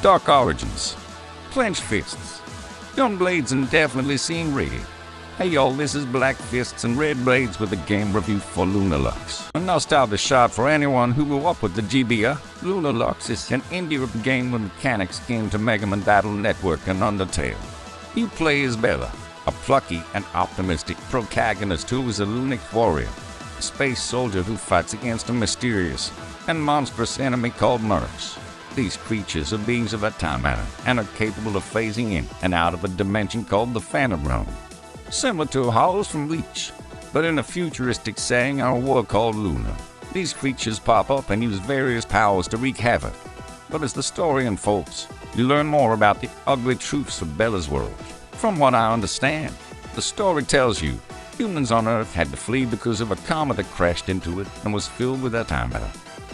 Dark Origins, Clenched Fists, Gun Blades and definitely seeing red. Hey y'all, this is Black Fists and Red Blades with a game review for Lunar Lux. A nostalgia shot for anyone who grew up with the GBA. Lunar Lux is an indie game with mechanics akin to Mega Man Battle Network and Undertale. You play as Bella, a plucky and optimistic protagonist who is a Lunar warrior, a space soldier who fights against a mysterious and monstrous enemy called Mercs. These creatures are beings of a time matter and are capable of phasing in and out of a dimension called the Phantom Realm, similar to Hollows from Reach, but in a futuristic setting on a world called Luna. These creatures pop up and use various powers to wreak havoc. But as the story unfolds, you learn more about the ugly truths of Bella's world. From what I understand, the story tells you humans on Earth had to flee because of a comet that crashed into it and was filled with antimatter.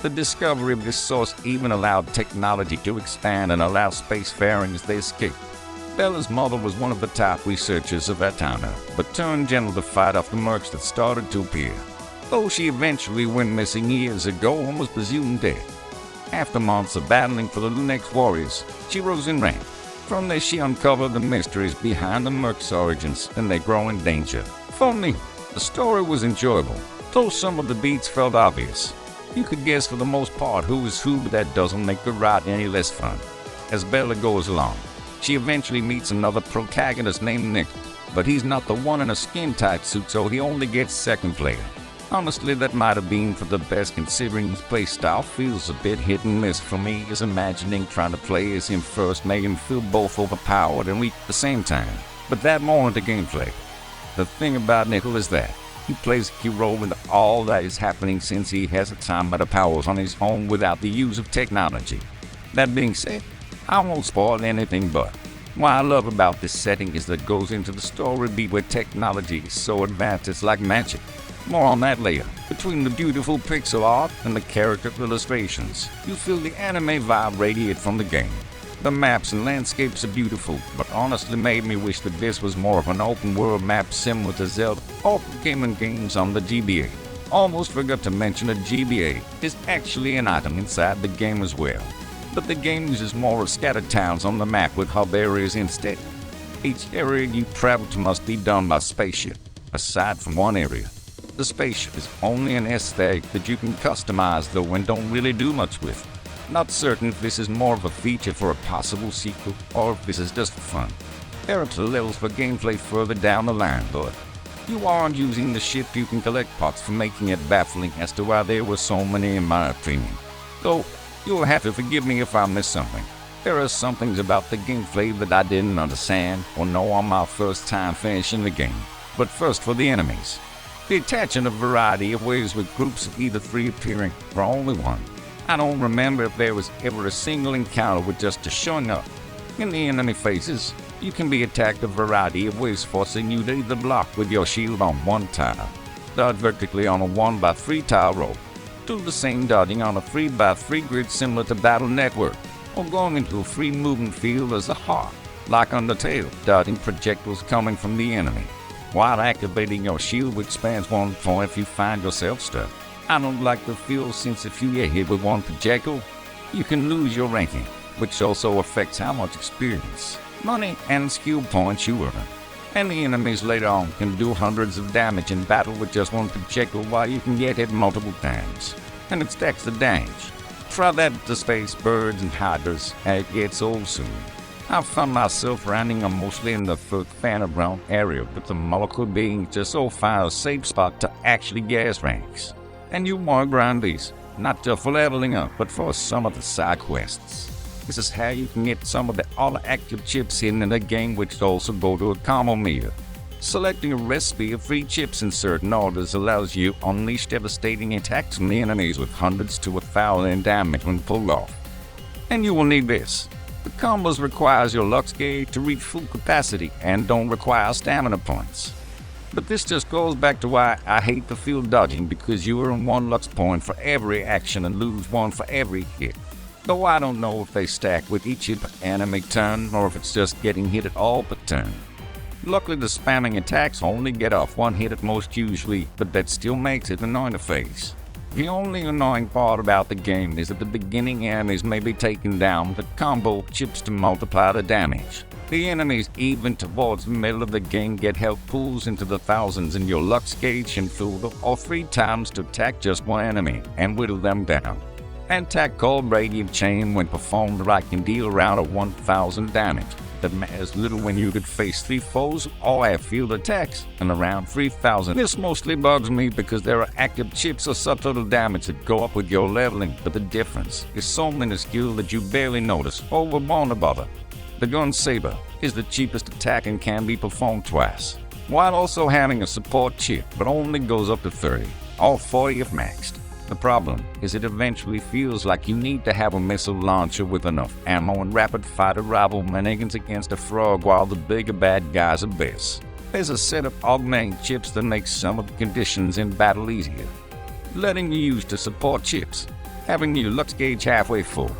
The discovery of this source even allowed technology to expand and allow spacefaring as they escaped. Bella's mother was one of the top researchers of antimatter, but turned gentle to fight off the Mercs that started to appear, though she eventually went missing years ago and was presumed dead. After months of battling for the Lunex warriors, she rose in rank. From there she uncovered the mysteries behind the Mercs' origins and their growing danger. For me, the story was enjoyable, though some of the beats felt obvious. You could guess for the most part who is who, but that doesn't make the ride any less fun. As Bella goes along, she eventually meets another protagonist named Nick, but he's not the one in a skin-tight suit, so he only gets second player. Honestly, that might have been for the best, considering his playstyle feels a bit hit and miss for me, as imagining trying to play as him first made him feel both overpowered and weak at the same time. But that more into gameplay. The thing about Nickel is that he plays a key role in all that is happening, since he has antimatter powers on his own without the use of technology. That being said, I won't spoil anything, but what I love about this setting is that it goes into the story beat where technology is so advanced it's like magic. More on that later. Between the beautiful pixel art and the character illustrations, you feel the anime vibe radiate from the game. The maps and landscapes are beautiful, but honestly made me wish that this was more of an open world map similar to Zelda or Pokemon games on the GBA. Almost forgot to mention that GBA is actually an item inside the game as well, but the game uses more of scattered towns on the map with hub areas instead. Each area you travel to must be done by spaceship, aside from one area. The spaceship is only an aesthetic that you can customize though and don't really do much with. Not certain if this is more of a feature for a possible sequel or if this is just for fun. There are 2 levels for gameplay further down the line, but you aren't using the ship you can collect parts, for making it baffling as to why there were so many in my opinion. Though you'll have to forgive me if I miss something. There are some things about the gameplay that I didn't understand or know on my first time finishing the game. But first, for the enemies. They attach in a variety of ways, with groups of either 3 appearing or only 1. I don't remember if there was ever a single encounter with just a showing up. In the enemy phases, you can be attacked a variety of ways, forcing you to either block with your shield on one tile, dodge vertically on a 1x3 tile row, do the same dodging on a 3x3 grid similar to Battle Network, or going into a free movement field as a hawk, like Undertale, dodging projectiles coming from the enemy, while activating your shield, which spans 1 point if you find yourself stuck. I don't like the feel, since if you get hit with one projectile, you can lose your ranking, which also affects how much experience, money, and skill points you earn. And the enemies later on can do hundreds of damage in battle with just one projectile, while you can get hit multiple times, and it stacks the damage. Try that with the space birds and hydras, and it gets old soon. I found myself running mostly in the Phantom Realm area, with the molecule being just so far a safe spot to actually gas ranks. And you want to grind these, not just for leveling up, but for some of the side quests. This is how you can get some of the other active chips hidden in the game, which also go to a combo meter. Selecting a recipe of 3 chips in certain orders allows you to unleash devastating attacks from the enemies with hundreds to 1,000 in damage when pulled off. And you will need this. The combos requires your Lux gauge to reach full capacity and don't require stamina points. But this just goes back to why I hate the field dodging, because you earn 1 Lux point for every action and lose 1 for every hit. Though I don't know if they stack with each hit per enemy turn or if it's just getting hit at all per turn. Luckily, the spamming attacks only get off 1 hit at most usually, but that still makes it annoying to face. The only annoying part about the game is that the beginning enemies may be taken down with combo chips to multiply the damage. The enemies, even towards the middle of the game, get health pools into the thousands, and your Lux gauge can fill or 3 times to attack just one enemy and whittle them down. An attack called Radiant Chain, when performed right, can deal around 1,000 damage. That matters little when you could face 3 foes or have field attacks, and around 3,000. This mostly bugs me because there are active chips or subtotal damage that go up with your leveling, but the difference is so minuscule that you barely notice or will want bother. The Gun Saber is the cheapest attack and can be performed twice, while also having a support chip, but only goes up to 30, or 40 if maxed. The problem is it eventually feels like you need to have a missile launcher with enough ammo and rapid-fire rival mannequins against a frog while the bigger bad guys are best. There's a set of augmenting chips that makes some of the conditions in battle easier, letting you use to support chips, having your Lux gauge halfway full,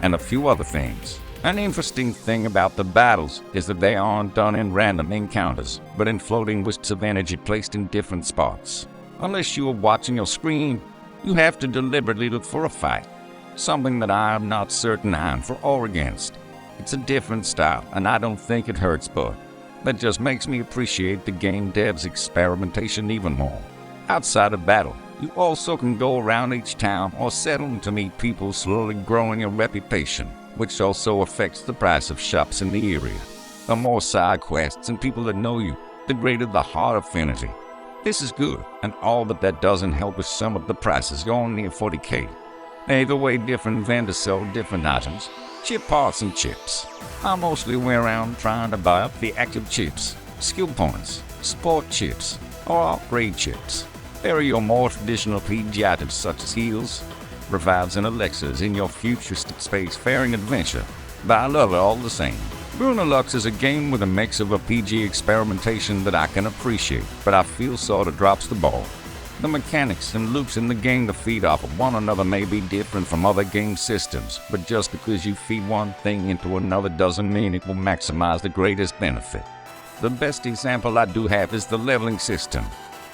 and a few other things. An interesting thing about the battles is that they aren't done in random encounters, but in floating wisps of energy placed in different spots. Unless you are watching your screen, you have to deliberately look for a fight, something that I am not certain I'm for or against. It's a different style, and I don't think it hurts, but that just makes me appreciate the game devs' experimentation even more. Outside of battle, you also can go around each town or settle to meet people, slowly growing a reputation, which also affects the price of shops in the area. The more side quests and people that know you, the greater the heart affinity. This is good, and all that doesn't help with some of the prices. You're only at 40k. Either way, different vendors sell different items, chip parts and chips. I mostly went around trying to buy up the active chips, skill points, sport chips, or upgrade chips. There are your more traditional PG items such as heals, revives, and elixirs in your futuristic space-faring adventure, but I love it all the same. Lunar Lux is a game with a mix of a PG experimentation that I can appreciate, but I feel sorta drops the ball. The mechanics and loops in the game to feed off of one another may be different from other game systems, but just because you feed one thing into another doesn't mean it will maximize the greatest benefit. The best example I do have is the leveling system.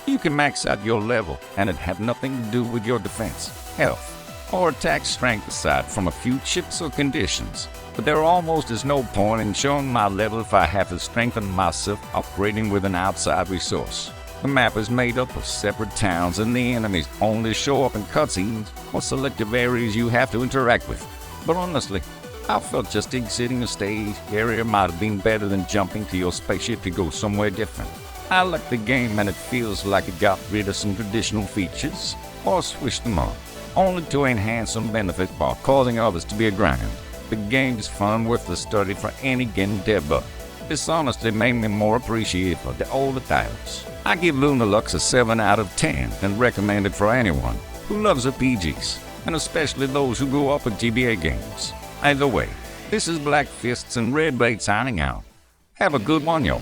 You can max out your level, and it have nothing to do with your defense, health, or attack strength aside from a few chips or conditions. But there almost is no point in showing my level if I have to strengthen myself upgrading with an outside resource. The map is made up of separate towns, and the enemies only show up in cutscenes or selective areas you have to interact with. But honestly, I felt just exiting a stage area might have been better than jumping to your spaceship to go somewhere different. I like the game, and it feels like it got rid of some traditional features or switched them up, only to enhance some benefit while causing others to be a grind. The game is fun, worth the study for any game dev, but this honestly made me more appreciative of the older titles. I give Lunar Lux a 7 out of 10 and recommend it for anyone who loves RPGs, and especially those who grew up with GBA games. Either way, this is Black Fists and Red Blade signing out. Have a good one, y'all.